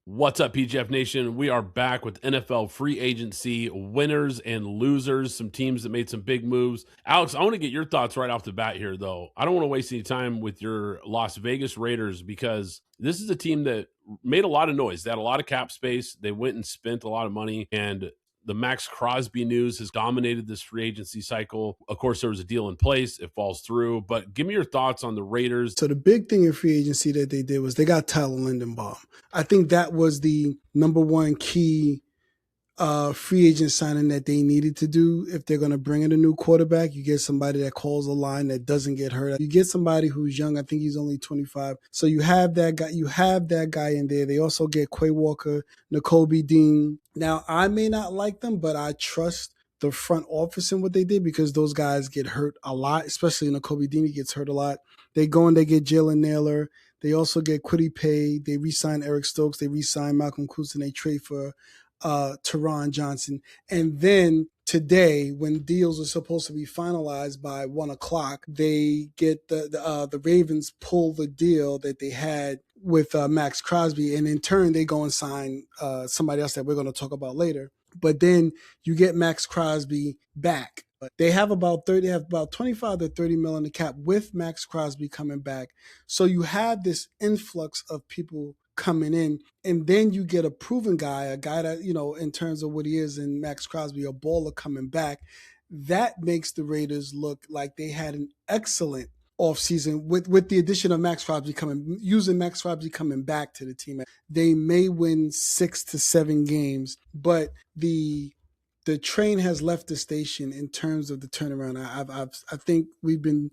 What's up, PGF Nation? We are back with NFL free agency winners and losers, some teams that made some big moves. Alex, I want to get your thoughts right off the bat here, though. I don't want to waste any time with your Las Vegas Raiders because this is a team that made a lot of noise. They had a lot of cap space. They went and spent a lot of money, and the Max Crosby news has dominated this free agency cycle. Of course, there was a deal in place. It falls through. But give me your thoughts on the Raiders. So the big thing in free agency that they did was they got Tyler Lindenbaum. I think that was the number one key free agent signing that they needed to do. If they're going to bring in a new quarterback, you get somebody that calls a line that doesn't get hurt. You get somebody who's young. I think he's only 25. So you have that guy. You have that guy in there. They also get Quay Walker, Nakobe Dean. Now, I may not like them, but I trust the front office in what they did because those guys get hurt a lot, especially Nakobe Dean. He gets hurt a lot. They go and they get Jalen Naylor. They also get Kwity Paye. They re-sign Eric Stokes. They re-sign Malcolm Koonce, and they trade for Teron Johnson. And then today, when deals are supposed to be finalized by 1:00, they get the Ravens pull the deal that they had with Max Crosby, and in turn they go and sign somebody else that we're going to talk about later. But then you get Max Crosby back. They have about 25 to 30 mil in the cap with Max Crosby coming back. So you have this influx of people coming in, and then you get a proven guy, a guy that, in terms of what he is in Max Crosby, a baller coming back. That makes the Raiders look like they had an excellent offseason with the addition of Max Crosby using Max Crosby coming back to the team. They may win 6 to 7 games, but the train has left the station in terms of the turnaround. I think we've been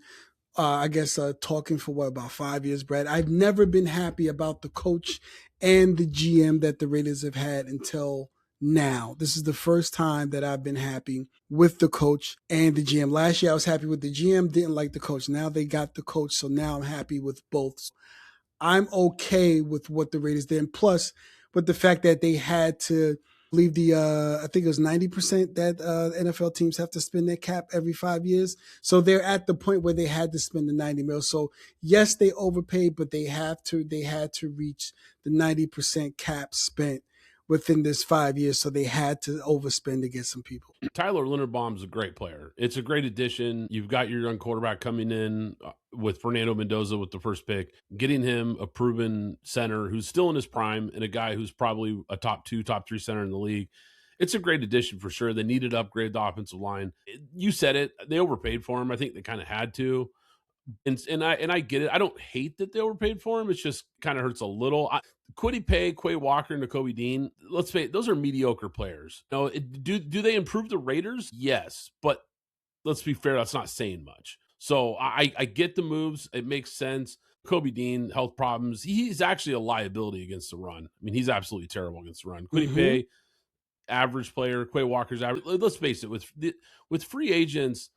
talking for about 5 years, Brad. I've never been happy about the coach and the GM that the Raiders have had until now. This is the first time that I've been happy with the coach and the GM. Last year I was happy with the GM, didn't like the coach. Now they got the coach, so now I'm happy with both. I'm okay with what the Raiders did. And plus, with the fact that they had to leave I think it was 90% that NFL teams have to spend their cap every 5 years. So they're at the point where they had to spend the 90 mil. So yes, they overpaid, but they had to reach the 90% cap spent within this 5 years. So they had to overspend to get some people. Tyler Linderbaum's a great player. It's a great addition. You've got your young quarterback coming in with Fernando Mendoza with the first pick, getting him a proven center who's still in his prime and a guy who's probably a top 2, top 3 center in the league. It's a great addition for sure. They needed to upgrade the offensive line. You said it. They overpaid for him. I think they kind of had to. And I get it. I don't hate that they overpaid for him. It's just kind of hurts a little. Kwity Paye, Quay Walker, and Nakobe Dean. Let's say those are mediocre players. Now, do they improve the Raiders? Yes, but let's be fair. That's not saying much. So I get the moves. It makes sense. Kobe Dean, health problems. He's actually a liability against the run. I mean, he's absolutely terrible against the run. Kwity Paye, average player. Quay Walker's average. Let's face it. With free agents,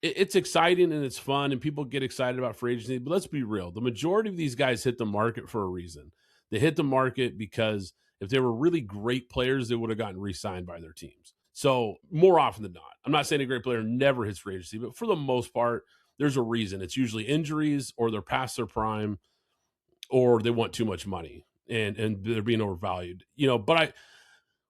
it's exciting and it's fun and people get excited about free agency, but let's be real. The majority of these guys hit the market for a reason. They hit the market because if they were really great players, they would have gotten re-signed by their teams. So more often than not, I'm not saying a great player never hits free agency, but for the most part, there's a reason. It's usually injuries or they're past their prime or they want too much money and they're being overvalued. But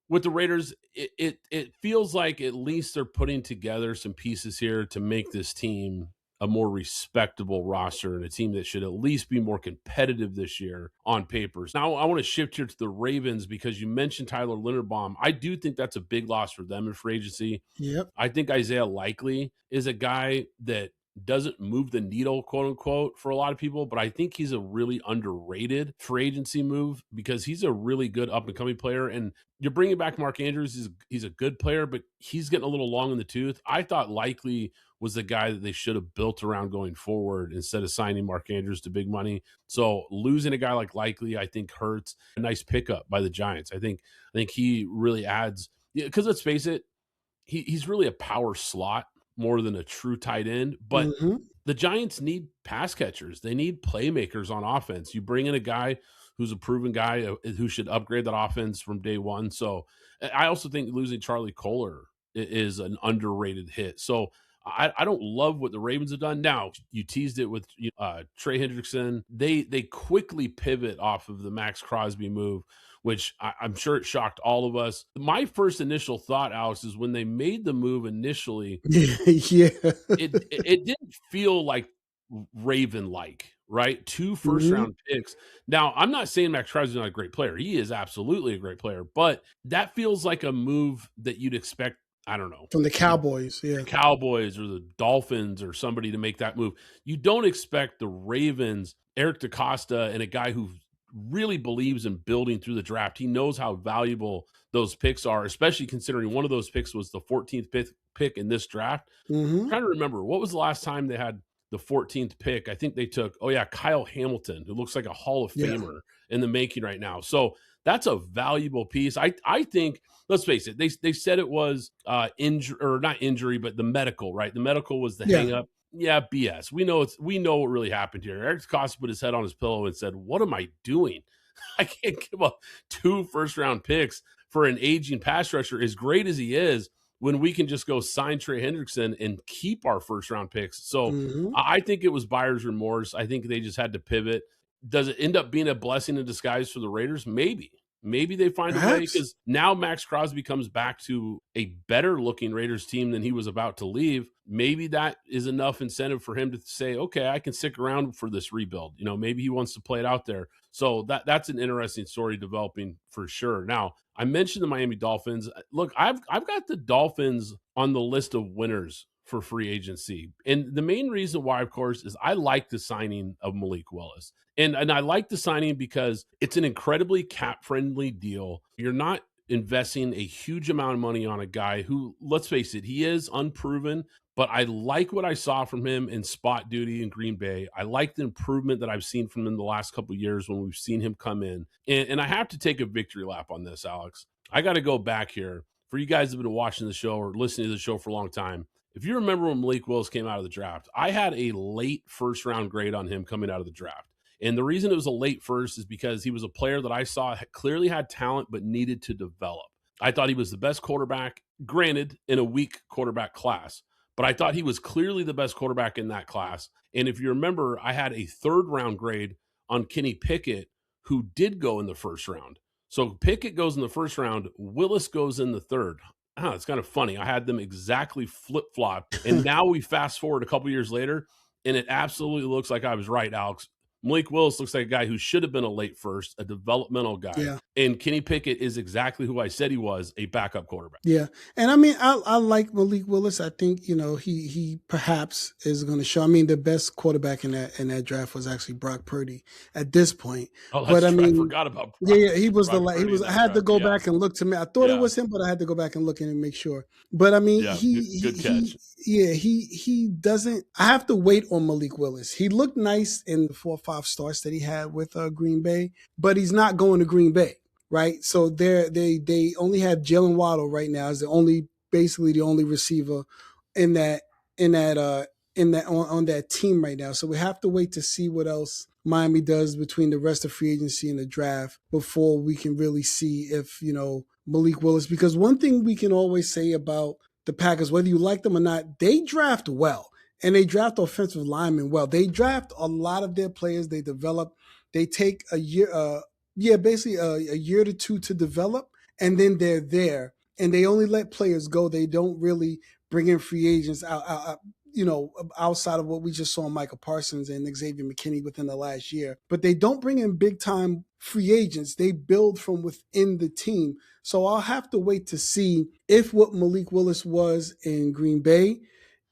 with the Raiders, it feels like at least they're putting together some pieces here to make this team a more respectable roster and a team that should at least be more competitive this year on papers. Now, I want to shift here to the Ravens because you mentioned Tyler Linderbaum. I do think that's a big loss for them in free agency. Yep. I think Isaiah Likely is a guy that doesn't move the needle, quote unquote, for a lot of people, but I think he's a really underrated free agency move because he's a really good up and coming player. And you're bringing back Mark Andrews. He's a good player, but he's getting a little long in the tooth. I thought Likely was the guy that they should have built around going forward instead of signing Mark Andrews to big money. So losing a guy like Likely, I think hurts. A nice pickup by the Giants. I think he really adds, because let's face it, he's really a power slot more than a true tight end, but the Giants need pass catchers. They need playmakers on offense. You bring in a guy who's a proven guy who should upgrade that offense from day one. So I also think losing Charlie Kohler is an underrated hit. So I don't love what the Ravens have done. Now, you teased it with Trey Hendrickson. They quickly pivot off of the Max Crosby move, which I'm sure it shocked all of us. My first initial thought, Alex, is when they made the move initially, Yeah. it didn't feel like Raven like, right? 2 first Hmm. round picks. Now, I'm not saying Max Crosby's not a great player. He is absolutely a great player, but that feels like a move that you'd expect, I don't know, From the the Cowboys, yeah. Cowboys or the Dolphins or somebody to make that move. You don't expect the Ravens, Eric DeCosta, and a guy who really believes in building through the draft. He knows how valuable those picks are, especially considering one of those picks was the 14th pick in this draft. Hmm. Trying to remember what was the last time they had the 14th pick. I think they took, oh yeah, Kyle Hamilton, who looks like a Hall of Yeah. Famer in the making right now. So that's a valuable piece. I think, let's face it, they said it was injury, or not injury, but the medical, right? The medical was the Yeah. hang up. Yeah, BS. We know what really happened here. Eric Costa put his head on his pillow and said, "What am I doing? I can't give up 2 first round picks for an aging pass rusher, as great as he is, when we can just go sign Trey Hendrickson and keep our first round picks." So Hmm. I think it was buyer's remorse. I think they just had to pivot. Does it end up being a blessing in disguise for the Raiders? Maybe. Maybe they find a way, Perhaps. because now Max Crosby comes back to a better looking Raiders team than he was about to leave. Maybe that is enough incentive for him to say, okay, I can stick around for this rebuild. Maybe he wants to play it out there. So that's an interesting story developing for sure. Now, I mentioned the Miami Dolphins. Look, I've got the Dolphins on the list of winners for free agency. And the main reason why, of course, is I like the signing of Malik Willis. And I like the signing because it's an incredibly cap friendly deal. You're not investing a huge amount of money on a guy who, let's face it, he is unproven, but I like what I saw from him in spot duty in Green Bay. I like the improvement that I've seen from him the last couple of years when we've seen him come in. And I have to take a victory lap on this, Alex. I got to go back here. For you guys that have been watching the show or listening to the show for a long time, if you remember when Malik Willis came out of the draft, I had a late first round grade on him coming out of the draft. And the reason it was a late first is because he was a player that I saw clearly had talent but needed to develop. I thought he was the best quarterback, granted, in a weak quarterback class, but I thought he was clearly the best quarterback in that class. And if you remember, I had a third round grade on Kenny Pickett, who did go in the first round. So Pickett goes in the first round, Willis goes in the third. It's kind of funny. I had them exactly flip flopped. And now we fast forward a couple years later, and it absolutely looks like I was right, Alex. Malik Willis looks like a guy who should have been a late first, a developmental guy. Yeah. And Kenny Pickett is exactly who I said he was, a backup quarterback. Yeah. And I mean, I like Malik Willis. I think, he perhaps is going to show. I mean, the best quarterback in that draft was actually Brock Purdy at this point. Oh, But that's I true. I mean, forgot about yeah, he was Brock Purdy in I that had to draft. go Yeah. back and look to me. I thought it Yeah. was him, but I had to go back and look and make sure. But I mean, Yeah. Good catch. he doesn't. I have to wait on Malik Willis. He looked nice in the 4 or 5 starts that he had with Green Bay, but he's not going to Green Bay, right? So they only have Jalen Waddle right now as basically the only receiver in that in that on that team right now. So we have to wait to see what else Miami does between the rest of free agency and the draft before we can really see if Malik Willis. Because one thing we can always say about the Packers, whether you like them or not, they draft well and they draft offensive linemen well. They draft a lot of their players. They develop. They take a year, basically a year to 2 to develop, and then they're there. And they only let players go. They don't really bring in free agents outside of what we just saw Michael Parsons and Xavier McKinney within the last year. But they don't bring in big time free agents. They build from within the team. So I'll have to wait to see if what Malik Willis was in Green Bay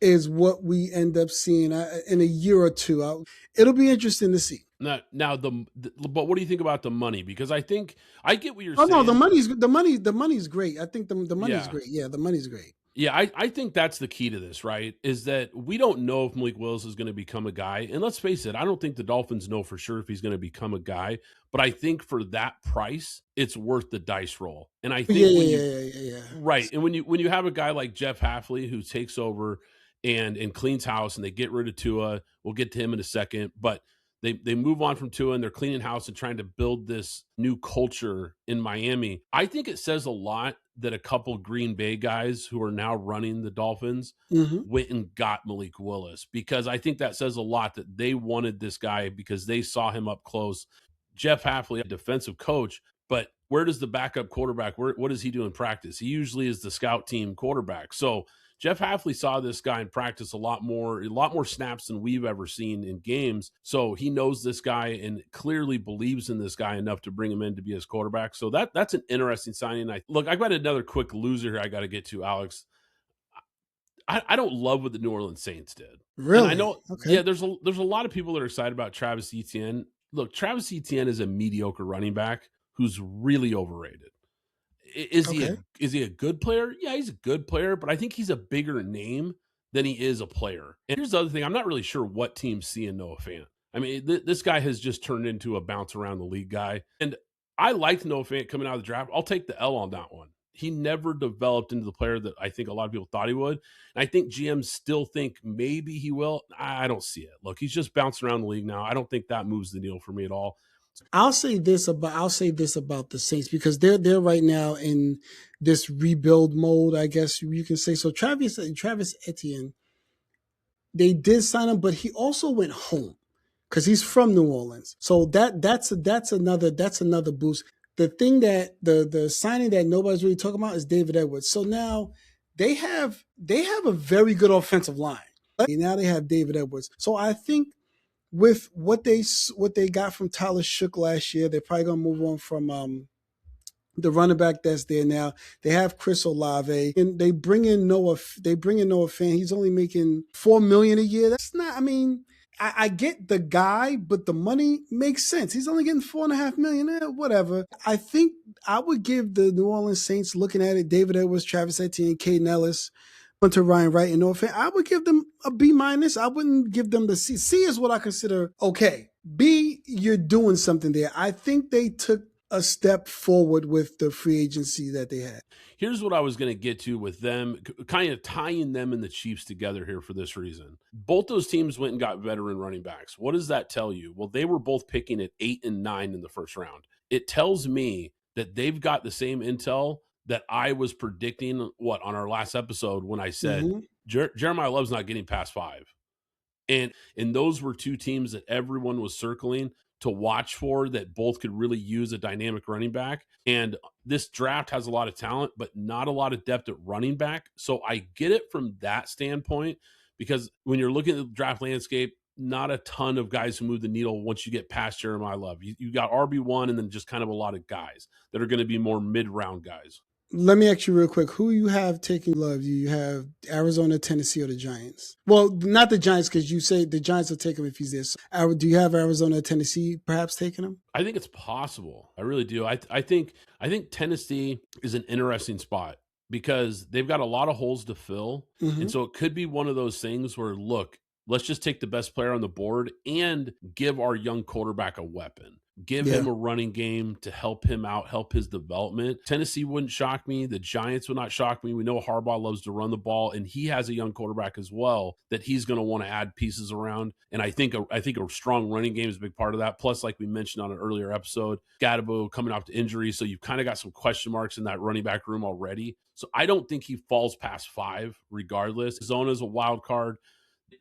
is what we end up seeing in a year or 2. It'll be interesting to see. Now but what do you think about the money? Because I think I get what you're Oh saying. no, the money's great. I think the money's great. Yeah, the money's great. Yeah, I think that's the key to this, right? Is that we don't know if Malik Willis is going to become a guy. And let's face it, I don't think the Dolphins know for sure if he's going to become a guy. But I think for that price, it's worth the dice roll. And I think Yeah. right. And when you have a guy like Jeff Hafley who takes over and cleans house and they get rid of Tua, we'll get to him in a second. But They move on from Tua and they're cleaning house and trying to build this new culture in Miami. I think it says a lot that a couple Green Bay guys who are now running the Dolphins went and got Malik Willis, because I think that says a lot that they wanted this guy because they saw him up close. Jeff Hafley, a defensive coach, but where does the backup quarterback, what does he do in practice? He usually is the scout team quarterback. So Jeff Hafley saw this guy in practice a lot more snaps than we've ever seen in games. So he knows this guy and clearly believes in this guy enough to bring him in to be his quarterback. So that's an interesting signing. I've got another quick loser here I got to get to, Alex. I don't love what the New Orleans Saints did. Really? And I know, okay. Yeah, there's a lot of people that are excited about Travis Etienne. Look, Travis Etienne is a mediocre running back who's really overrated. Is he a good player? Yeah, he's a good player, but I think he's a bigger name than he is a player. And here's the other thing. I'm not really sure what team's seeing Noah Fant. I mean, this guy has just turned into a bounce around the league guy. And I liked Noah Fant coming out of the draft. I'll take the L on that one. He never developed into the player that I think a lot of people thought he would. And I think GMs still think maybe he will. I don't see it. Look, he's just bouncing around the league now. I don't think that moves the needle for me at all. I'll say this about the Saints, because they're right now in this rebuild mode, I guess you can say. So Travis Etienne, they did sign him, but he also went home because he's from New Orleans. So that's another boost. The thing that the signing that nobody's really talking about is David Edwards. So now they have a very good offensive line. Now they have David Edwards. So I think with what they got from Tyler Shook last year, they're probably gonna move on from the running back that's there now. They have Chris Olave, and they bring in Noah Fant. He's only making $4 million a year. That's not. I mean, I get the guy, but the money makes sense. He's only getting $4.5 million. Whatever. I think I would give the New Orleans Saints, looking at it, David Edwards, Travis Etienne, Caden Ellis, to Ryan Wright and Noah Fant, I would give them a B-. I wouldn't give them the C. C is what I consider okay. B, you're doing something there. I think they took a step forward with the free agency that they had. Here's what I was going to get to with them, kind of tying them and the Chiefs together here for this reason. Both those teams went and got veteran running backs. What does that tell you? Well, they were both picking at 8 and 9 in the first round. It tells me that they've got the same intel that I was predicting on our last episode when I said Jeremiah Love's not getting past 5. And those were two teams that everyone was circling to watch for, that both could really use a dynamic running back. And this draft has a lot of talent, but not a lot of depth at running back. So I get it from that standpoint, because when you're looking at the draft landscape, not a ton of guys who move the needle once you get past Jeremiah Love. You got RB1 and then just kind of a lot of guys that are going to be more mid-round guys. Let me ask you real quick, who you have taking Love? You have Arizona, Tennessee, or the Giants? Well, not the Giants, because you say the Giants will take him if he's there. So, do you have Arizona, Tennessee perhaps taking him? I think it's possible. I really do. I think Tennessee is an interesting spot because they've got a lot of holes to fill. And so it could be one of those things where, look, let's just take the best player on the board and give our young quarterback a weapon. Give him a running game to help him out, help his development. Tennessee wouldn't shock me. The Giants would not shock me. We know Harbaugh loves to run the ball, and he has a young quarterback as well that he's going to want to add pieces around. And I think a strong running game is a big part of that. Plus, like we mentioned on an earlier episode, Gadabo coming off to injury, so you've kind of got some question marks in that running back room already. So I don't think he falls past 5 regardless. Arizona's a wild card.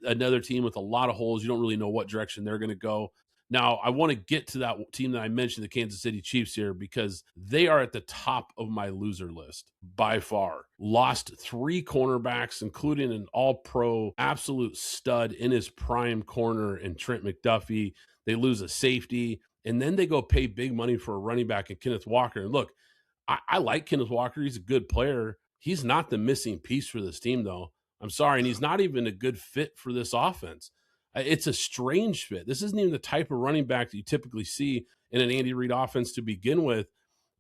Another team with a lot of holes. You don't really know what direction they're going to go. Now, I want to get to that team that I mentioned, the Kansas City Chiefs, here, because they are at the top of my loser list by far. Lost 3 cornerbacks, including an all-pro absolute stud in his prime corner in Trent McDuffie. They lose a safety, and then they go pay big money for a running back in Kenneth Walker. And look, I like Kenneth Walker. He's a good player. He's not the missing piece for this team, though. I'm sorry, and he's not even a good fit for this offense. It's a strange fit. This isn't even the type of running back that you typically see in an Andy Reid offense to begin with.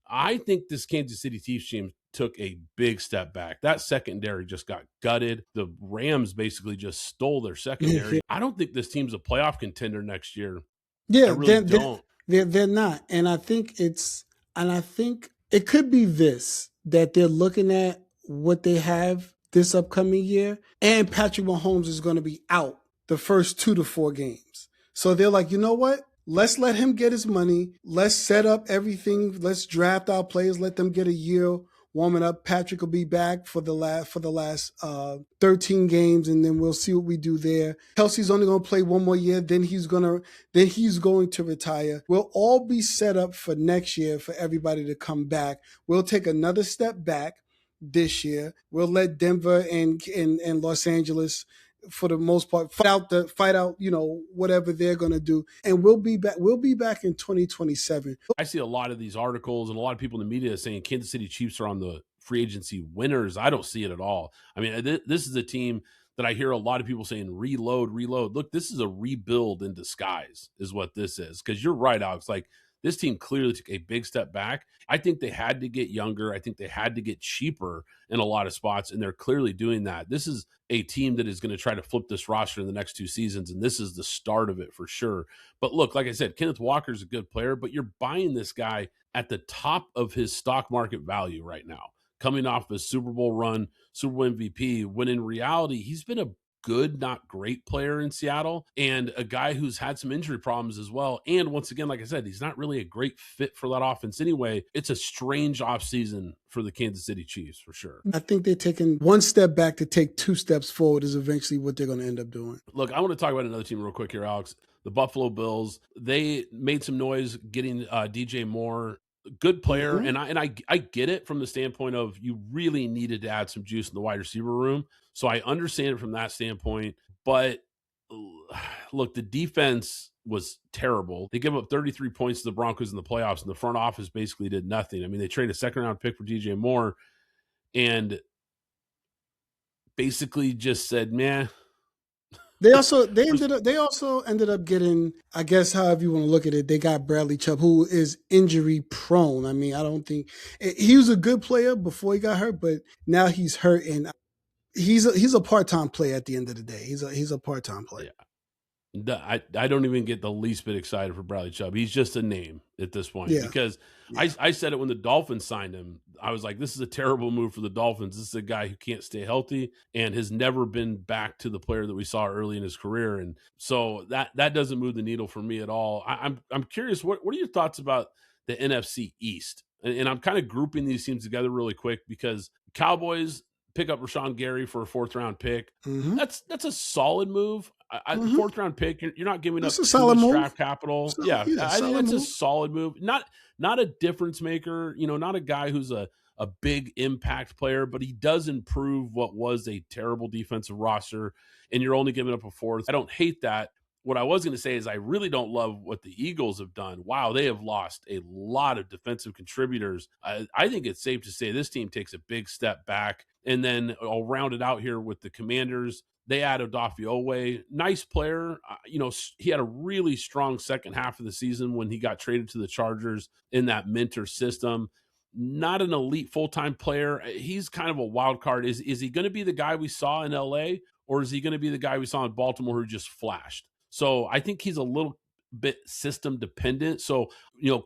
I think this Kansas City Chiefs team took a big step back. That secondary just got gutted. The Rams basically just stole their secondary. I don't think this team's a playoff contender next year. Yeah, I really don't. They're not. And I think it could be this, that they're looking at what they have this upcoming year, and Patrick Mahomes is going to be out the first 2 to 4 games. So they're like, you know what? Let's let him get his money. Let's set up everything. Let's draft our players. Let them get a year warming up. Patrick will be back for the last 13 games, and then we'll see what we do there. Kelsey's only going to play one more year. Then he's going to retire. We'll all be set up for next year for everybody to come back. We'll take another step back this year. We'll let Denver and Los Angeles, for the most part, fight out, whatever they're going to do. And we'll be back in 2027. I see a lot of these articles and a lot of people in the media saying Kansas City Chiefs are on the free agency winners. I don't see it at all. I mean, this is a team that I hear a lot of people saying reload. Look, this is a rebuild in disguise is what this is. Because you're right, Alex. Like, this team clearly took a big step back. I think they had to get younger. I think they had to get cheaper in a lot of spots, and they're clearly doing that. This is a team that is going to try to flip this roster in the next 2 seasons, and this is the start of it for sure. But look, like I said, Kenneth Walker is a good player, but you're buying this guy at the top of his stock market value right now, coming off a Super Bowl run, Super Bowl MVP, when in reality, he's been a good, not great player in Seattle, and a guy who's had some injury problems as well. And once again, like I said, he's not really a great fit for that offense anyway. It's a strange offseason for the Kansas City Chiefs for sure. I think they're taking one step back to take 2 steps forward is eventually what they're going to end up doing. Look, I want to talk about another team real quick here, Alex. The Buffalo Bills. They made some noise getting DJ Moore. Good player, and I get it from the standpoint of you really needed to add some juice in the wide receiver room. So I understand it from that standpoint. But look, the defense was terrible. They gave up 33 points to the Broncos in the playoffs, and the front office basically did nothing. I mean, they traded a second-round pick for DJ Moore and basically just said, meh. They also ended up getting, I guess, however you want to look at it, they got Bradley Chubb, who is injury prone. I mean, I don't think he was a good player before he got hurt, but now he's hurt, and he's a part-time player at the end of the day. He's a part-time player. Yeah. I don't even get the least bit excited for Bradley Chubb. He's just a name at this point because I said it when the Dolphins signed him. I was like, this is a terrible move for the Dolphins. This is a guy who can't stay healthy and has never been back to the player that we saw early in his career. And so that doesn't move the needle for me at all. I'm curious, what are your thoughts about the NFC East? And I'm kind of grouping these teams together really quick because Cowboys pick up Rashan Gary for a 4th-round pick. Mm-hmm. That's a solid move. 4th-round pick, you're not giving up too much draft capital. I think that's a solid move. Not a difference maker, not a guy who's a big impact player, but he does improve what was a terrible defensive roster, and you're only giving up a 4th. I don't hate that. What I was going to say is I really don't love what the Eagles have done. Wow, they have lost a lot of defensive contributors. I think it's safe to say this team takes a big step back. And then I'll round it out here with the Commanders. They added Odafe, nice player. He had a really strong second half of the season when he got traded to the Chargers in that mentor system. Not an elite full-time player. He's kind of a wild card. Is he going to be the guy we saw in LA, or is he going to be the guy we saw in Baltimore who just flashed? So I think he's a little bit system dependent. So,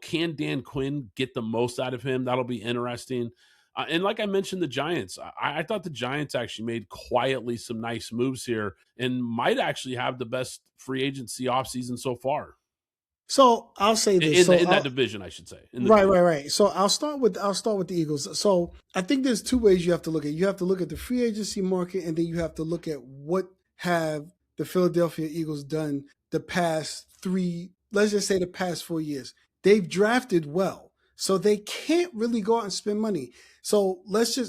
can Dan Quinn get the most out of him? That'll be interesting. And like I mentioned, the Giants, I thought the Giants actually made quietly some nice moves here and might actually have the best free agency offseason so far. So I'll say this in that division, I should say. Right. So I'll start with the Eagles. So I think there's 2 ways you have to look at it. You have to look at the free agency market, and then you have to look at what have the Philadelphia Eagles done the past 4 years. They've drafted well, so they can't really go out and spend money. So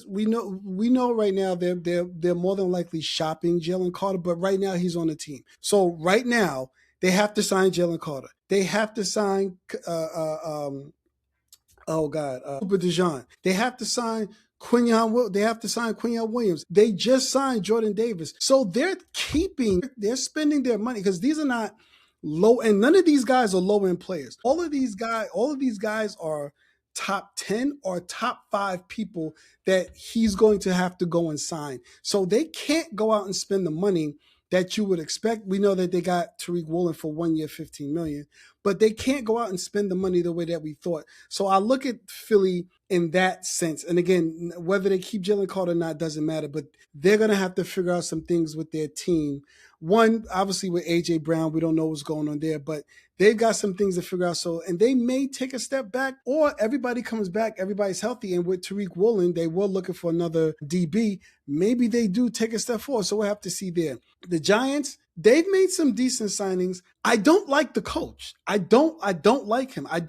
we know right now they're more than likely shopping Jalen Carter, but right now he's on the team. So right now they have to sign Jalen Carter. They have to sign Cooper DeJean. They have to sign Quinyon Williams. They just signed Jordan Davis. So they're spending their money because these are not low, and none of these guys are low end players. All of these guys are top 10 or top 5 people that he's going to have to go and sign. So they can't go out and spend the money that you would expect. We know that they got Tariq Woolen for 1 year, $15 million, but they can't go out and spend the money the way that we thought. So I look at Philly in that sense. And again, whether they keep Jalen Carter or not doesn't matter, but they're going to have to figure out some things with their team. One, obviously with A.J. Brown, we don't know what's going on there, but they've got some things to figure out. So, and they may take a step back, or everybody comes back, everybody's healthy. And with Tariq Woolen, they were looking for another DB. Maybe they do take a step forward. So we'll have to see there. The Giants, they've made some decent signings. I don't like the coach. I don't like him. I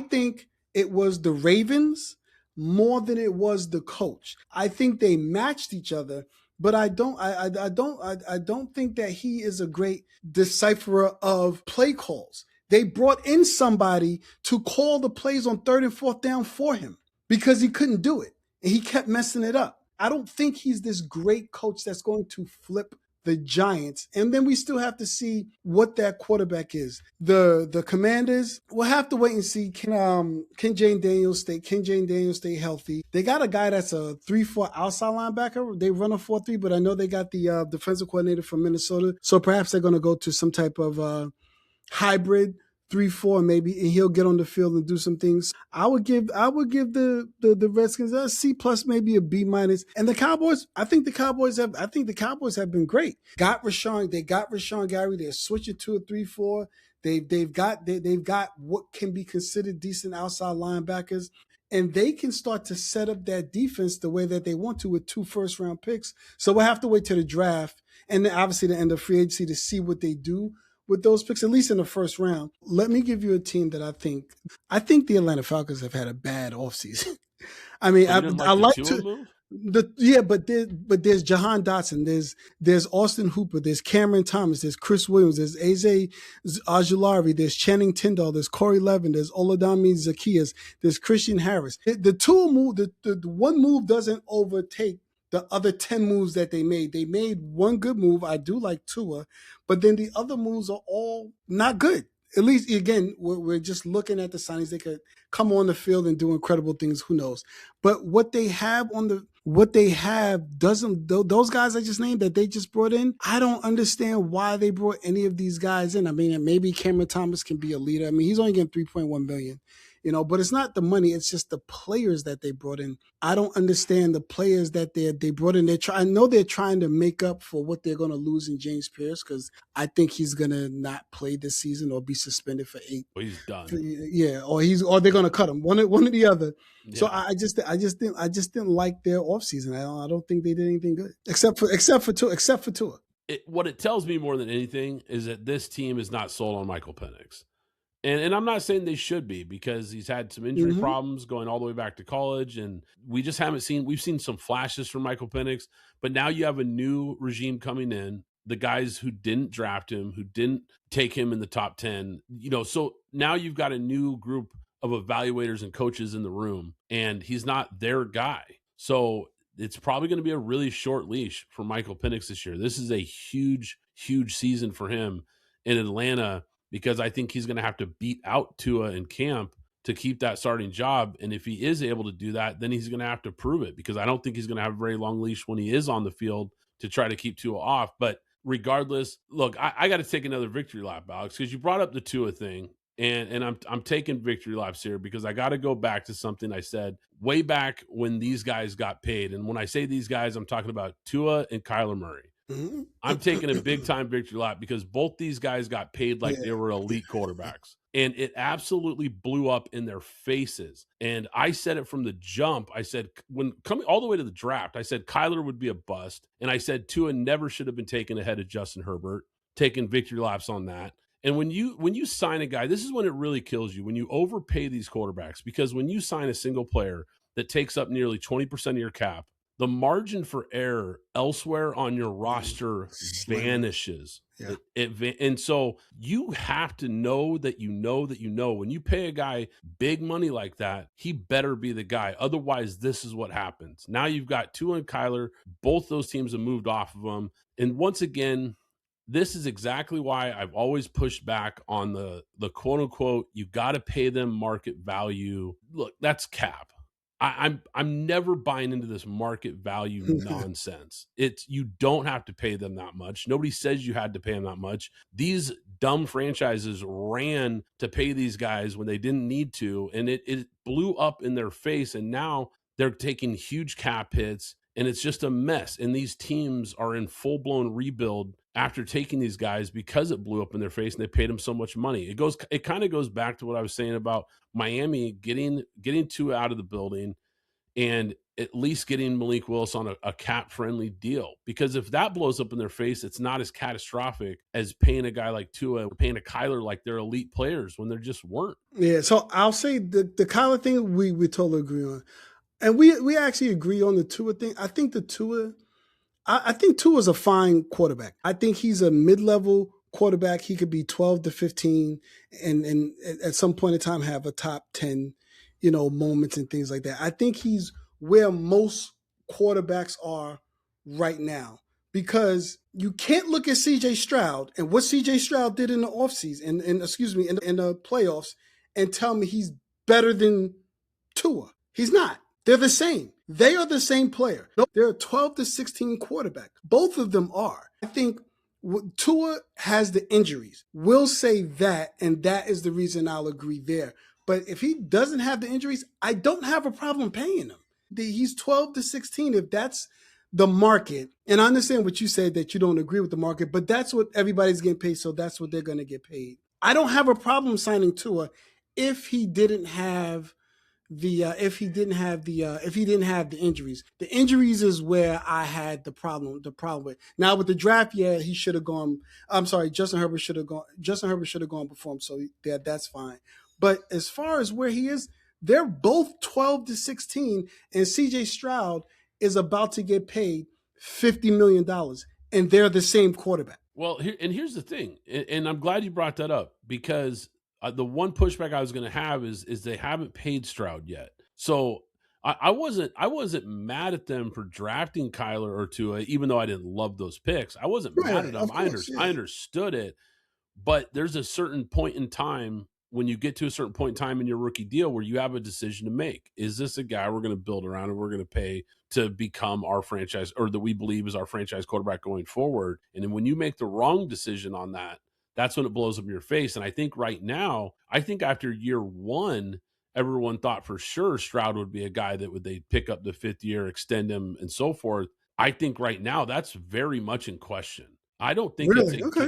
think it was the Ravens more than it was the coach. I think they matched each other, but I don't think that he is a great decipherer of play calls. They brought in somebody to call the plays on 3rd and 4th down for him because he couldn't do it and he kept messing it up. I don't think he's this great coach that's going to flip the Giants. And then we still have to see what that quarterback is. The Commanders, we'll have to wait and see. Can Jane Daniels stay healthy? They got a guy that's a 3-4 outside linebacker. They run a 4-3, but I know they got the defensive coordinator from Minnesota. So perhaps they're going to go to some type of hybrid 3-4 maybe, and he'll get on the field and do some things. I would give the Redskins a C plus, maybe a B minus. And the Cowboys, I think the Cowboys have been great. They got Rashan Gary. They're switching to a 3-4. They've got what can be considered decent outside linebackers. And they can start to set up that defense the way that they want to with 2 first-round picks. So we'll have to wait till the draft and then obviously the end of free agency to see what they do with those picks, at least in the first round. Let me give you a team that I think the Atlanta Falcons have had a bad offseason. I mean, I like to move? But there's Jahan Dotson, there's Austin Hooper, there's Cameron Thomas, there's Chris Williams, there's Eze Ojulari, there's Channing Tindall, there's Corey Levin, there's Oladami Zacchaeus, there's Christian Harris. The one move doesn't overtake the other 10 moves that they made. They made one good move. I do like Tua, but then the other moves are all not good. At least, again, we're just looking at the signings. They could come on the field and do incredible things. Who knows? But what they have doesn't, those guys I just named that they just brought in, I don't understand why they brought any of these guys in. I mean, maybe Cameron Thomas can be a leader. I mean, he's only getting $3.1 million. But it's not the money. It's just the players that they brought in. I don't understand the players that they brought in. I know they're trying to make up for what they're going to lose in James Pierce, because I think he's going to not play this season or be suspended for 8. Well, he's done. Or they're going to cut him. One or the other. Yeah. So I just didn't like their offseason. I don't think they did anything good except for Tua. What it tells me more than anything is that this team is not sold on Michael Penix. And I'm not saying they should be, because he's had some injury problems going all the way back to college. And we just we've seen some flashes from Michael Penix, but now you have a new regime coming in, the guys who didn't draft him, who didn't take him in the top 10, so now you've got a new group of evaluators and coaches in the room, and he's not their guy. So it's probably going to be a really short leash for Michael Penix this year. This is a huge, huge season for him in Atlanta, because I think he's going to have to beat out Tua in camp to keep that starting job. And if he is able to do that, then he's going to have to prove it, because I don't think he's going to have a very long leash when he is on the field to try to keep Tua off. But regardless, look, I got to take another victory lap, Alex, because you brought up the Tua thing. And I'm taking victory laps here, because I got to go back to something I said way back when these guys got paid. And when I say these guys, I'm talking about Tua and Kyler Murray. I'm taking a big time victory lap, because both these guys got paid like they were elite quarterbacks, and it absolutely blew up in their faces. And I said it from the jump. I said, when coming all the way to the draft, I said Kyler would be a bust. And I said Tua never should have been taken ahead of Justin Herbert, taking victory laps on that. And when you sign a guy, this is when it really kills you, when you overpay these quarterbacks, because when you sign a single player that takes up nearly 20% of your cap, the margin for error elsewhere on your roster vanishes. Yeah. And so you have to know that when you pay a guy big money like that, he better be the guy. Otherwise, this is what happens. Now you've got Tua and Kyler. Both those teams have moved off of them. And once again, this is exactly why I've always pushed back on the quote unquote, you got to pay them market value. Look, that's cap. I'm never buying into this market value nonsense. It's you don't have to pay them that much. Nobody says you had to pay them that much. These dumb franchises ran to pay these guys when they didn't need to, and it blew up in their face. And now they're taking huge cap hits, and it's just a mess. And these teams are in full blown rebuild after taking these guys because it blew up in their face and they paid them so much money. It kind of goes back to what I was saying about Miami getting Tua out of the building and at least getting Malik Willis on a cap friendly deal. Because if that blows up in their face, it's not as catastrophic as paying a guy like Tua, paying a Kyler like they're elite players when they just weren't. Yeah, so I'll say the Kyler thing we totally agree on. And we actually agree on the Tua thing. I think I think Tua's a fine quarterback. I think he's a mid-level quarterback. He could be 12 to 15 and at some point in time have a top 10, moments and things like that. I think he's where most quarterbacks are right now because you can't look at CJ Stroud and what CJ Stroud did in the offseason in the playoffs and tell me he's better than Tua. He's not. They're the same. They are the same player. They're a 12 to 16 quarterback. Both of them are. I think Tua has the injuries. We'll say that, and that is the reason I'll agree there. But if he doesn't have the injuries, I don't have a problem paying him. He's 12 to 16 if that's the market. And I understand what you said that you don't agree with the market, but that's what everybody's getting paid, so that's what they're going to get paid. I don't have a problem signing Tua if he didn't have the injuries. The injuries is where I had the problem with. Now with the draft, yeah, he should have gone. I'm sorry, Justin Herbert should have gone before him. So yeah, that's fine. But as far as where he is, they're both 12 to 16, and CJ Stroud is about to get paid $50 million, and they're the same quarterback. Well, here's the thing, and I'm glad you brought that up because the one pushback I was going to have is they haven't paid Stroud yet. So I wasn't mad at them for drafting Kyler or Tua, even though I didn't love those picks. I wasn't mad at them. I understood it, but there's a certain point in time when you get to a certain point in time in your rookie deal where you have a decision to make. Is this a guy we're going to build around and we're going to pay to become our franchise or that we believe is our franchise quarterback going forward? And then when you make the wrong decision on that, that's when it blows up in your face. And I think right now, after year one, everyone thought for sure Stroud would be a guy that they'd pick up the fifth year, extend him, and so forth. I think right now that's very much in question. I don't think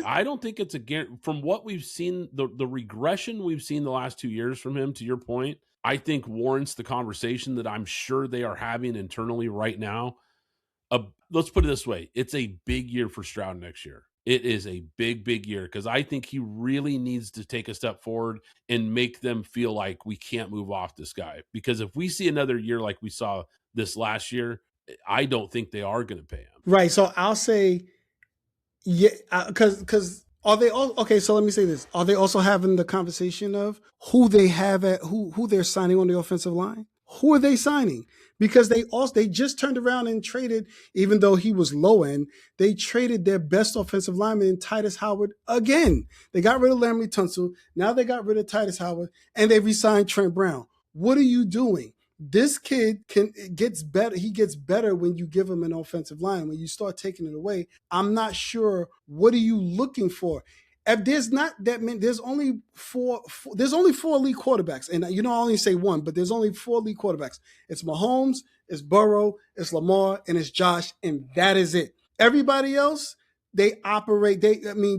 I don't think it's a guarantee. From what we've seen, the regression we've seen the last 2 years from him, to your point, I think warrants the conversation that I'm sure they are having internally right now. Let's put it this way. It's a big year for Stroud next year. It is a big, big year because I think he really needs to take a step forward and make them feel like we can't move off this guy. Because if we see another year like we saw this last year, I don't think they are going to pay him. Right. So I'll say, yeah, because are they all okay? So let me say this: are they also having the conversation of who they have who they're signing on the offensive line? Who are they signing? Because they just turned around and traded, even though he was low end, they traded their best offensive lineman, Titus Howard, again. They got rid of Laramie Tunsil. Now they got rid of Titus Howard, and they re-signed Trent Brown. What are you doing? This kid gets better. He gets better when you give him an offensive line. When you start taking it away, I'm not sure what are you looking for. If there's not that many, there's only four elite quarterbacks. And I only say one, but there's only 4 elite quarterbacks. It's Mahomes, it's Burrow, it's Lamar, and it's Josh, and that is it. Everybody else, they operate.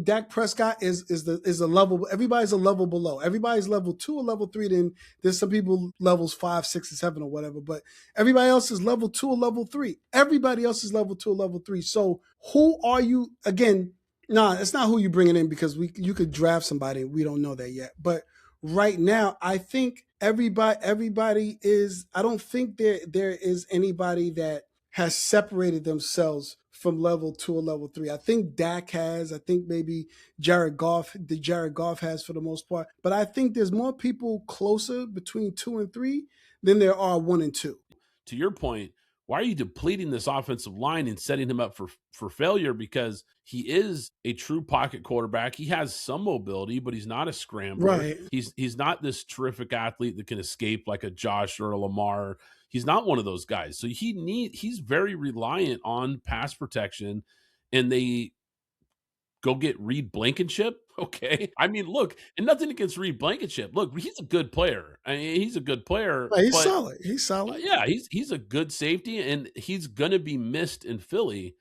Dak Prescott is a level. Everybody's a level below. Everybody's level 2 or level 3. Then there's some people levels 5, 6, and 7 or whatever. But everybody else is level 2 or level 3. Everybody else is level 2 or level 3. So who are you again? No, it's not who you bringing in because you could draft somebody. We don't know that yet. But right now, I think everybody is. I don't think there is anybody that has separated themselves from level 2 or level 3. I think Dak has. I think maybe Jared Goff has for the most part. But I think there's more people closer between 2 and 3 than there are 1 and 2. To your point, why are you depleting this offensive line and setting him up for failure? Because he is a true pocket quarterback. He has some mobility, but he's not a scrambler. Right. He's not this terrific athlete that can escape like a Josh or a Lamar. He's not one of those guys. So he's very reliant on pass protection, and they go get Reed Blankenship. Okay. I mean, look, and nothing against Reed Blankenship. Look, he's a good player. I mean, he's a good player, Right, he's but solid. He's solid. yeah, he's a good safety, and he's gonna be missed in Philly.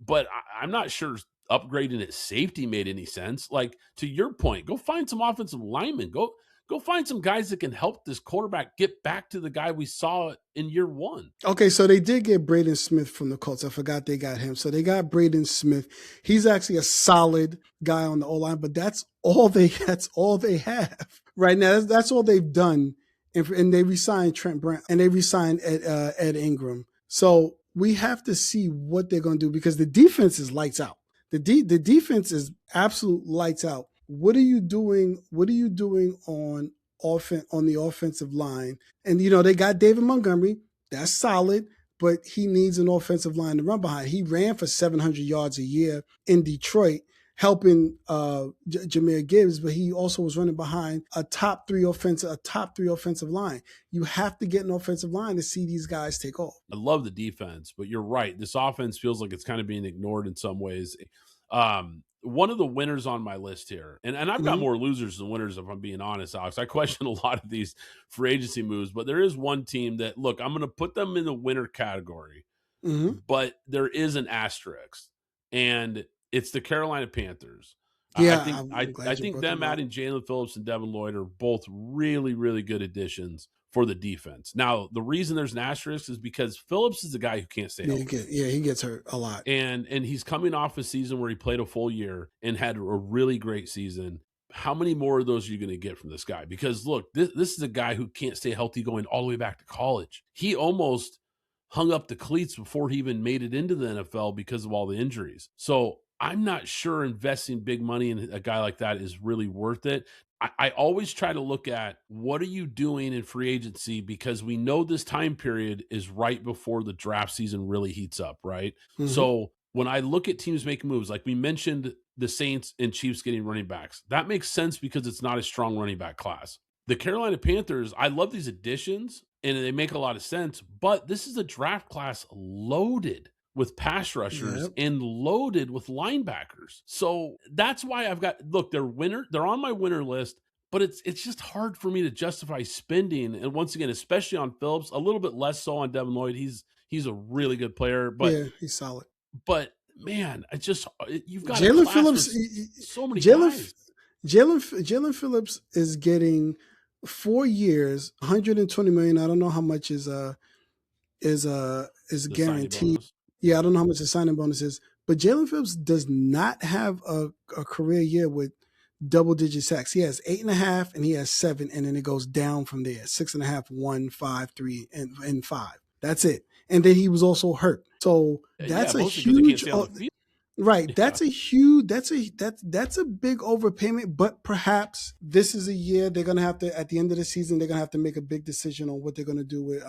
But I'm not sure upgrading at safety made any sense. Like, to your point, go find some offensive linemen. Go find some guys that can help this quarterback get back to the guy we saw in year one. Okay, so they did get Braden Smith from the Colts. I forgot they got him. So they got Braden Smith. He's actually a solid guy on the O-line, but that's all they have right now. That's all they've done. And they re-signed Trent Brown and they re-signed Ed Ingram. So we have to see what they're going to do because the defense is lights out. The defense is absolute lights out. What are you doing? What are you doing on the offensive line? And they got David Montgomery. That's solid, but he needs an offensive line to run behind. He ran for 700 yards a year in Detroit, helping Jahmyr Gibbs, but he also was running behind a top three offensive line. You have to get an offensive line to see these guys take off. I love the defense, but you're right. This offense feels like it's kind of being ignored in some ways. One of the winners on my list here, and I've got more losers than winners, if I'm being honest, Alex. I question a lot of these free agency moves, but there is one team that, look, I'm going to put them in the winner category, but there is an asterisk, and it's the Carolina Panthers. Yeah, I think them adding Jalen Phillips and Devin Lloyd are both really, really good additions for the defense. Now, the reason there's an asterisk is because Phillips is a guy who can't stay healthy. He gets hurt a lot. And he's coming off a season where he played a full year and had a really great season. How many more of those are you going to get from this guy? Because, look, this is a guy who can't stay healthy going all the way back to college. He almost hung up the cleats before he even made it into the NFL because of all the injuries. So I'm not sure investing big money in a guy like that is really worth it. I always try to look at what are you doing in free agency, because we know this time period is right before the draft season really heats up, right? So when I look at teams making moves, like we mentioned the Saints and Chiefs getting running backs, that makes sense because it's not a strong running back class. The Carolina Panthers, I love these additions and they make a lot of sense, but this is a draft class loaded with pass rushers and loaded with linebackers. So that's why they're on my winner list, but it's just hard for me to justify spending. And once again, especially on Phillips, a little bit less so on Devin Lloyd. He's a really good player, but he's solid. But man, you've got Jalen Phillips. So many guys. Jalen Phillips is getting 4 years, $120 million. I don't know how much is guaranteed. Yeah, I don't know how much the signing bonus is, but Jalen Phillips does not have a career year with double-digit sacks. He has 8.5, and he has 7, and then it goes down from there: 6.5, 1, 5, 3, and 5. That's it. And then he was also hurt, so that's a huge. Right. That's a huge, that's a big overpayment, but perhaps this is a year they're going to have to, at the end of the season, they're going to have to make a big decision on what they're going to do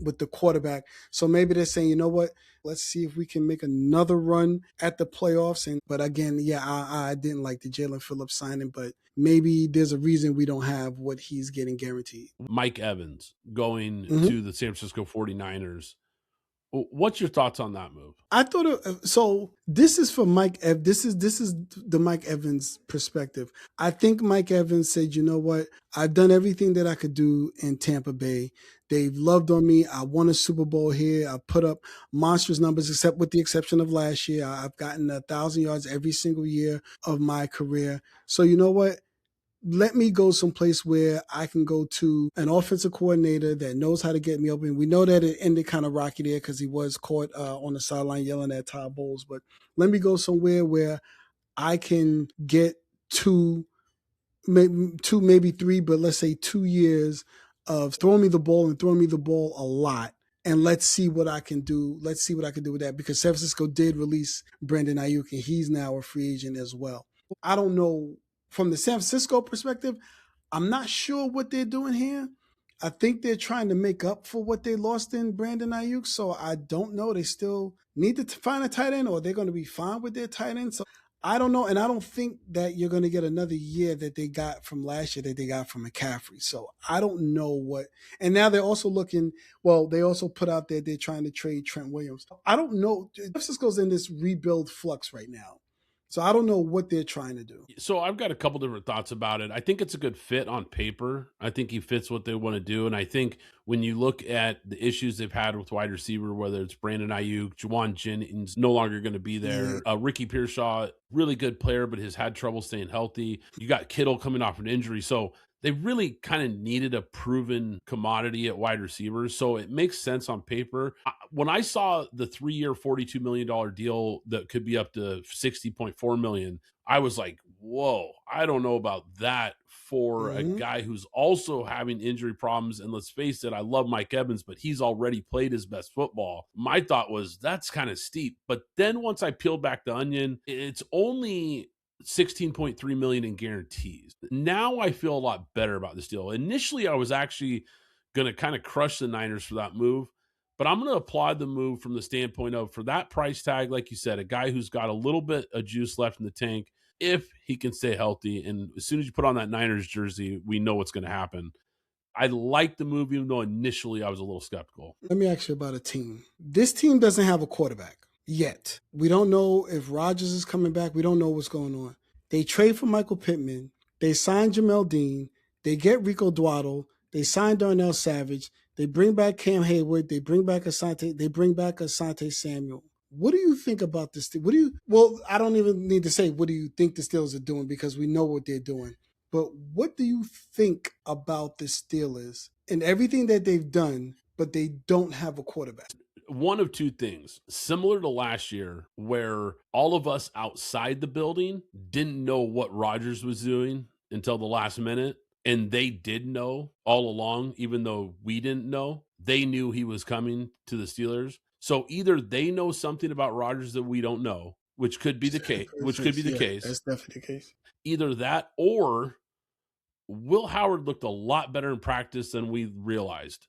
with the quarterback. So maybe they're saying, you know what, let's see if we can make another run at the playoffs. But again, I didn't like the Jalen Phillips signing, but maybe there's a reason we don't have what he's getting guaranteed. Mike Evans going to the San Francisco 49ers. What's your thoughts on that move? I thought so. This is for Mike. This is the Mike Evans perspective. I think Mike Evans said, "You know what? I've done everything that I could do in Tampa Bay. They've loved on me. I won a Super Bowl here. I put up monstrous numbers, except with the exception of last year. I've gotten 1,000 yards every single year of my career. So you know what? Let me go someplace where I can go to an offensive coordinator that knows how to get me open." We know that it ended kind of rocky there because he was caught on the sideline yelling at Todd Bowles. But let me go somewhere where I can get two, maybe 3, but let's say 2 years of throwing me the ball a lot. And let's see what I can do. Let's see what I can do with that, because San Francisco did release Brandon Ayuk, and he's now a free agent as well. I don't know. From the San Francisco perspective, I'm not sure what they're doing here. I think they're trying to make up for what they lost in Brandon Ayuk. So I don't know. They still need to find a tight end, or they're going to be fine with their tight end. So I don't know, and I don't think that you're going to get another year that they got from last year that they got from McCaffrey. So I don't know what. And now they're also looking. Well, they also put out there they're trying to trade Trent Williams. I don't know. San Francisco's in this rebuild flux right now, so I don't know what they're trying to do. So I've got a couple different thoughts about it. I think it's a good fit on paper. I think he fits what they want to do. And I think when you look at the issues they've had with wide receiver, whether it's Brandon Ayuk, Juwan Jennings, no longer going to be there. Ricky Pearshaw, really good player, but has had trouble staying healthy. You got Kittle coming off an injury. So they really kind of needed a proven commodity at wide receivers. So it makes sense on paper. When I saw the 3-year, $42 million deal that could be up to $60.4 million, I was like, whoa, I don't know about that for a guy who's also having injury problems. And let's face it, I love Mike Evans, but he's already played his best football. My thought was that's kind of steep. But then once I peeled back the onion, it's only $16.3 million in guarantees. Now I feel a lot better about this deal. Initially, I was actually going to kind of crush the Niners for that move, but I'm going to applaud the move from the standpoint of, for that price tag, like you said, a guy who's got a little bit of juice left in the tank, if he can stay healthy. And as soon as you put on that Niners jersey, we know what's going to happen. I like the move, even though initially I was a little skeptical. Let me ask you about a team. This team doesn't have a quarterback yet. We don't know if Rodgers is coming back. We don't know what's going on. They trade for Michael Pittman. They signed Jamel Dean. They get Rico Dwaddle. They signed Darnell Savage. They bring back Cam Hayward. They bring back Asante Samuel. What do you think about this? Well, I don't even need to say what do you think the Steelers are doing, because we know what they're doing. But what do you think about the Steelers and everything that they've done, but they don't have a quarterback? One of two things, similar to last year, where all of us outside the building didn't know what Rodgers was doing until the last minute. And they did know all along, even though we didn't know. They knew he was coming to the Steelers. So either they know something about Rodgers that we don't know, which could be the case. That's definitely the case. Either that, or Will Howard looked a lot better in practice than we realized.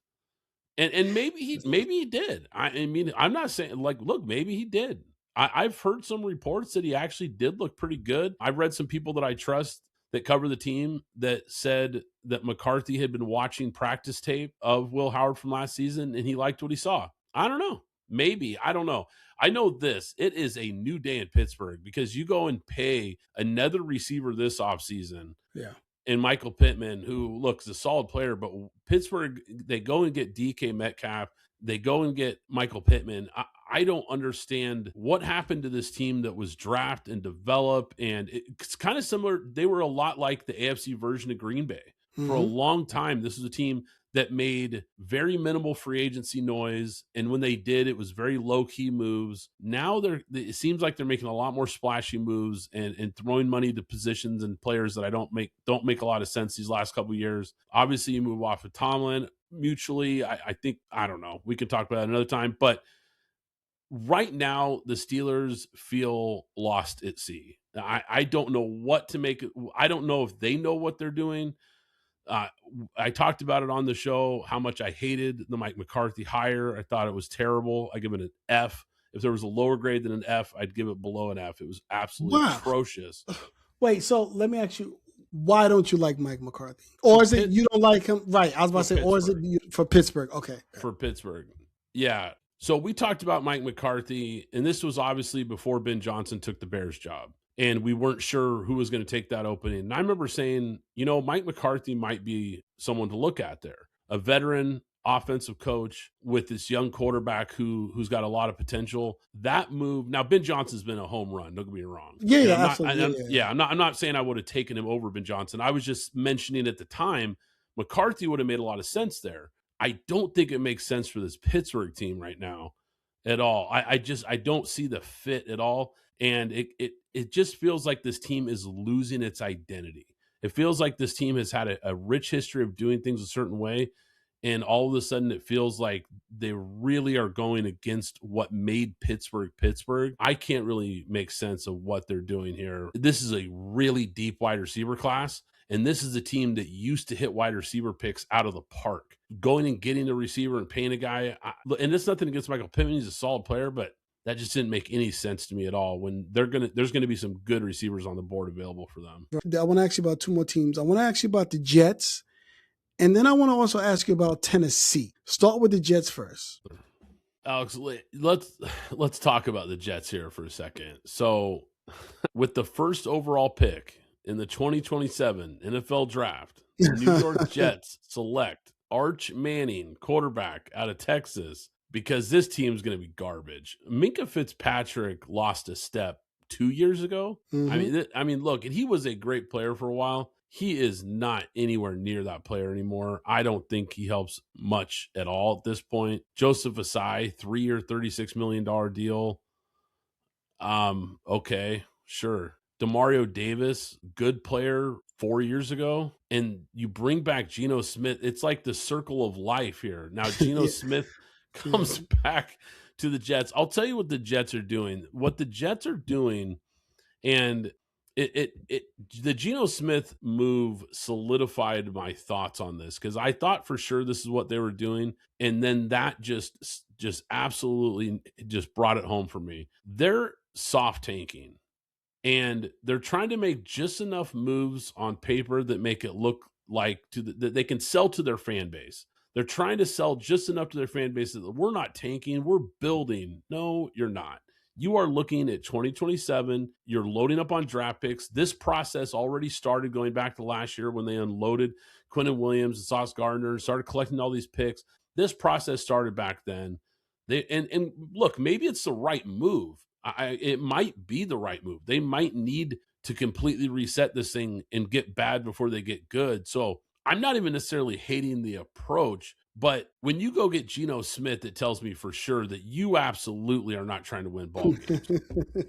And maybe he did. I mean, I'm not saying, like, look, maybe he did. I've heard some reports that he actually did look pretty good. I've read some people that I trust that cover the team that said that McCarthy had been watching practice tape of Will Howard from last season and he liked what he saw. I don't know. Maybe. I don't know. I know this. It is a new day in Pittsburgh, because you go and pay another receiver this offseason. Yeah. And Michael Pittman, who looks a solid player, but Pittsburgh, they go and get DK Metcalf. They go and get Michael Pittman. I don't understand what happened to this team that was drafted and developed. And it's kind of similar. They were a lot like the AFC version of Green Bay. For a long time, this was a team that made very minimal free agency noise. And when they did, it was very low-key moves. Now it seems like they're making a lot more splashy moves and throwing money to positions and players that don't make a lot of sense these last couple of years. Obviously, you move off of Tomlin mutually. I think, I don't know. We could talk about that another time. But right now, the Steelers feel lost at sea. I don't know what to make. I don't know if they know what they're doing. I talked about it on the show, how much I hated the Mike McCarthy hire. I thought it was terrible. I give it an F. If there was a lower grade than an F, I'd give it below an F. It was absolutely atrocious. Wait, so let me ask you, why don't you like Mike McCarthy? Or is it you don't like him? Right, I was about to say, or is it for Pittsburgh? Okay. For Pittsburgh. Yeah. So we talked about Mike McCarthy, and this was obviously before Ben Johnson took the Bears job. And we weren't sure who was going to take that opening. And I remember saying, Mike McCarthy might be someone to look at there. A veteran offensive coach with this young quarterback who's got a lot of potential. That move, now Ben Johnson's been a home run, don't get me wrong. Absolutely. I'm not saying I would have taken him over Ben Johnson. I was just mentioning at the time, McCarthy would have made a lot of sense there. I don't think it makes sense for this Pittsburgh team right now at all. I don't see the fit at all. And it just feels like this team is losing its identity. It feels like this team has had a rich history of doing things a certain way. And all of a sudden it feels like they really are going against what made Pittsburgh. I can't really make sense of what they're doing here. This is a really deep wide receiver class. And this is a team that used to hit wide receiver picks out of the park. Going and getting the receiver and paying a guy. And it's nothing against Michael Pittman. He's a solid player, but That just didn't make any sense to me at all when there's gonna be some good receivers on the board available for them. I want to ask you about two more teams. I want to ask you about the Jets, and then I want to also ask you about Tennessee. Start with the Jets first. Alex, let's talk about the Jets here for a second. So, with the first overall pick in the 2027 NFL Draft, the New York Jets select Arch Manning, quarterback out of Texas, because this team's going to be garbage. Minkah Fitzpatrick lost a step 2 years ago. Mm-hmm. I mean, look, and he was a great player for a while. He is not anywhere near that player anymore. I don't think he helps much at all at this point. Joseph Asai, 3-year, $36 million deal. Okay, sure. Demario Davis, good player 4 years ago, and you bring back Geno Smith. It's like the circle of life here. Now Geno Yeah. Smith comes back to the Jets. I'll tell you what the Jets are doing. What the Jets are doing, and the Geno Smith move solidified my thoughts on this, because I thought for sure this is what they were doing, and then that just absolutely just brought it home for me. They're soft tanking, and they're trying to make just enough moves on paper that make it look like that they can sell to their fan base. They're trying to sell just enough to their fan base that we're not tanking, we're building. No, you're not. You are looking at 2027. You're loading up on draft picks. This process already started going back to last year when they unloaded Quinnen Williams and Sauce Gardner and started collecting all these picks. This process started back then. And look, maybe it's the right move. It might be the right move. They might need to completely reset this thing and get bad before they get good. So I'm not even necessarily hating the approach, but when you go get Geno Smith, it tells me for sure that you absolutely are not trying to win ball games.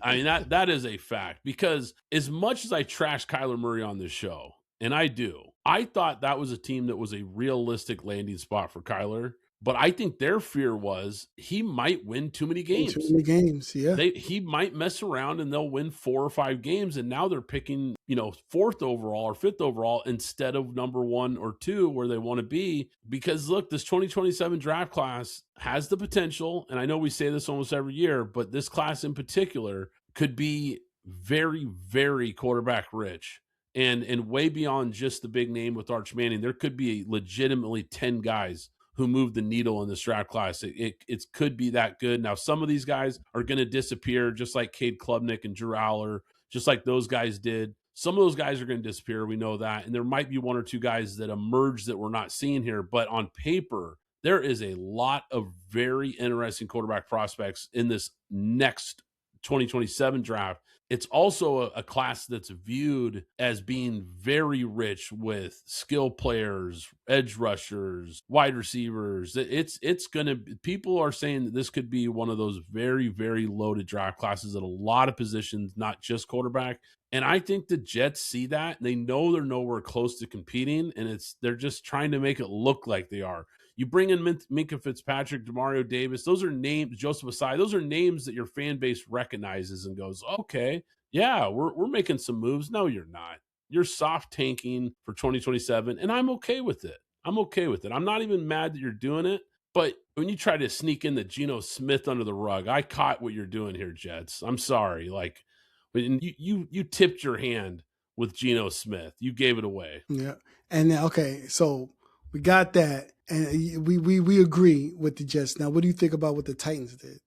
I mean, that is a fact, because as much as I trash Kyler Murray on this show, and I do, I thought that was a team that was a realistic landing spot for Kyler. But I think their fear was he might win too many games. Too many games, yeah. He might mess around and they'll win 4 or 5 games, and now they're picking, 4th overall or 5th overall instead of number 1 or 2 where they want to be. Because look, this 2027 draft class has the potential, and I know we say this almost every year, but this class in particular could be very, very quarterback rich. And way beyond just the big name with Arch Manning, there could be legitimately 10 guys who moved the needle in this draft class. It could be that good. Now, some of these guys are going to disappear, just like Cade Klubnik and Drew Aller, just like those guys did. Some of those guys are going to disappear. We know that. And there might be 1 or 2 guys that emerge that we're not seeing here. But on paper, there is a lot of very interesting quarterback prospects in this next 2027 draft. It's also a class that's viewed as being very rich with skill players, edge rushers, wide receivers. It's going to, people are saying that this could be one of those very, very loaded draft classes at a lot of positions, not just quarterback. And I think the Jets see that. They know they're nowhere close to competing, and they're just trying to make it look like they are. You bring in Minkah Fitzpatrick, Demario Davis. Those are names, Joseph Asai. Those are names that your fan base recognizes and goes, okay, yeah, we're making some moves. No, you're not. You're soft tanking for 2027, and I'm okay with it. I'm okay with it. I'm not even mad that you're doing it. But when you try to sneak in the Geno Smith under the rug, I caught what you're doing here, Jets. I'm sorry. Like, when you tipped your hand with Geno Smith. You gave it away. Yeah. And okay, so we got that, and we agree with the Jets. Now, what do you think about what the Titans did?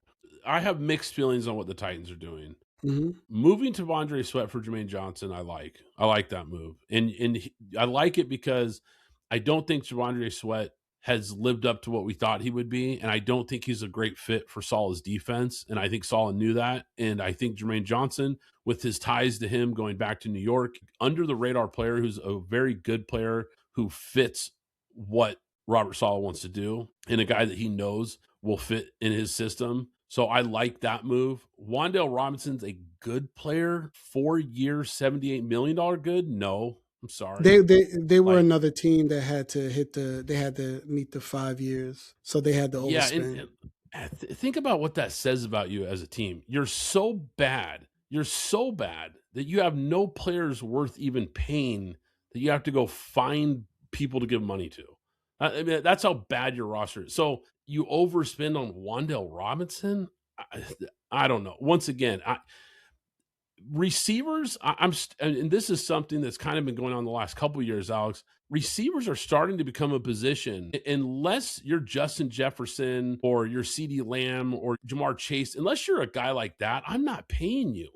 I have mixed feelings on what the Titans are doing. Mm-hmm. Moving to Vondre Sweat for Jermaine Johnson, I like that move, and I like it because I don't think Vondre Sweat has lived up to what we thought he would be, and I don't think he's a great fit for Saleh's defense, and I think Saleh knew that, and I think Jermaine Johnson, with his ties to him going back to New York, under the radar player who's a very good player who fits what Robert Saleh wants to do, and a guy that he knows will fit in his system. So I like that move. Wan'Dale Robinson's a good player. 4 years, $78 million good? No, I'm sorry. They were another team that had to they had to meet the 5 years. So they had to overspend. Yeah, and think about what that says about you as a team. You're so bad that you have no players worth even paying, that you have to go find people to give money to. I mean, that's how bad your roster is. So you overspend on Wan'Dale Robinson? I don't know. Once again, receivers, and this is something that's kind of been going on the last couple of years, Alex. Receivers are starting to become a position, unless you're Justin Jefferson or you're CeeDee Lamb or Jamar Chase, unless you're a guy like that, I'm not paying you.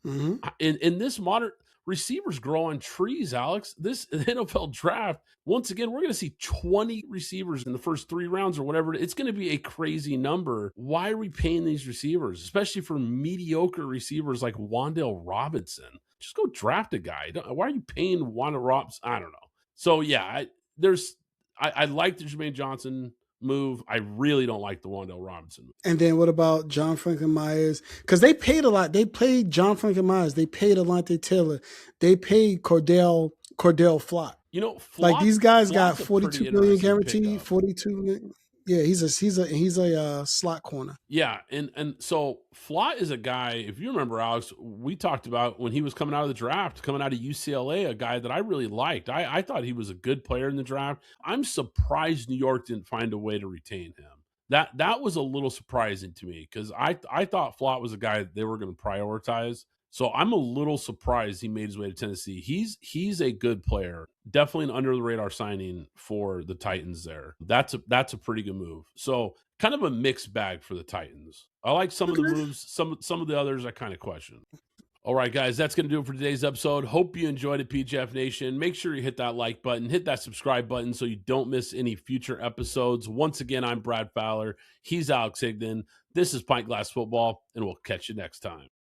Mm-hmm. In this modern, receivers grow on trees, Alex. This NFL draft, once again, we're going to see 20 receivers in the first 3 rounds or whatever. It's going to be a crazy number. Why are we paying these receivers, especially for mediocre receivers like Wan'Dale Robinson? Just go draft a guy. Why are you paying Wan'Dale Robinson? I don't know. So yeah, I like the Jermaine Johnson move. I really don't like the Wan'Dale Robinson move. And then what about John Franklin Myers? Because they paid a lot. They paid John Franklin Myers. They paid Alante Taylor. They paid Cordell Flott. You know, like these guys got Flott's $42 million guaranteed. 42 million. Yeah, he's a slot corner. Yeah, and so Flott is a guy, if you remember, Alex, we talked about when he was coming out of the draft, coming out of UCLA, a guy that I really liked. I thought he was a good player in the draft. I'm surprised New York didn't find a way to retain him. That was a little surprising to me because I thought Flott was a guy that they were going to prioritize. So I'm a little surprised he made his way to Tennessee. He's a good player. Definitely an under the radar signing for the Titans there. That's a pretty good move. So kind of a mixed bag for the Titans. I like some of the moves. Some of the others I kind of question. All right, guys, that's going to do it for today's episode. Hope you enjoyed it, PGF Nation. Make sure you hit that like button, hit that subscribe button so you don't miss any future episodes. Once again, I'm Brad Fowler. He's Alex Higdon. This is Pint Glass Football, and we'll catch you next time.